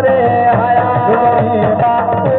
रे आया बापू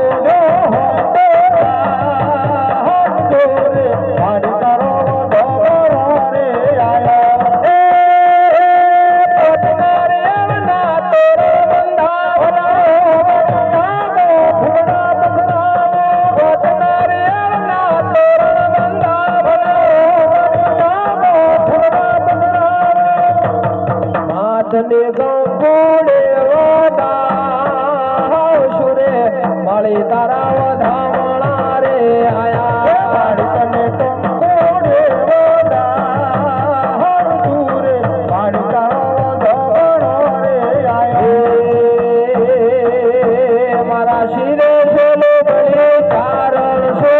रे तारा धामणा रे आया तने टंकोड़े वोदा दूरे पानी तारा धामणा रे आया मारा शिरे चलो बड़े चारण सो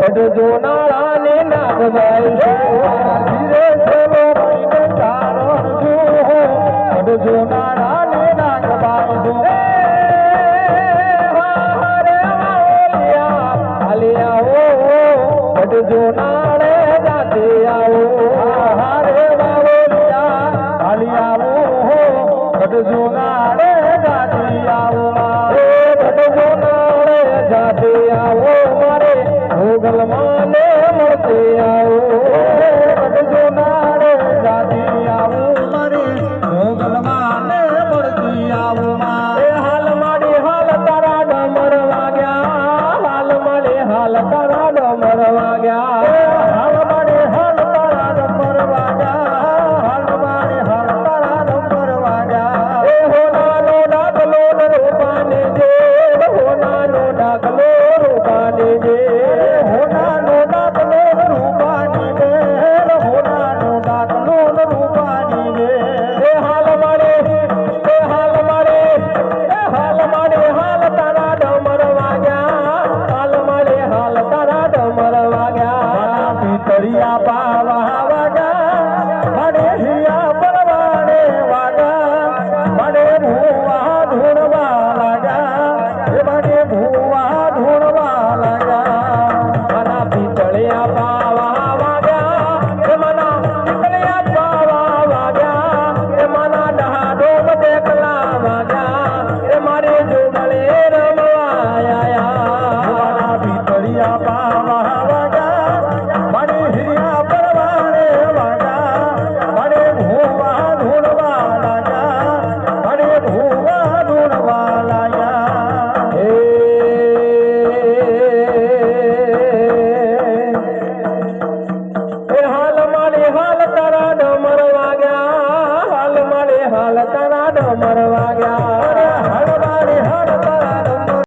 बड़ो नारा ने नागबाई सो मारा शिरे चलो बड़े चारण सो बड़ो नारा ने नागबाई सो जो नाड़े जाते आओ हारे बाबोलिया हालिया हो बट जो नाड़े जाते आओ बट जो नाड़े जाते आओ मारे भोगल माने मरते आओ बट जो नाड़े जाते आओ मारे भोगल माने मरते आओ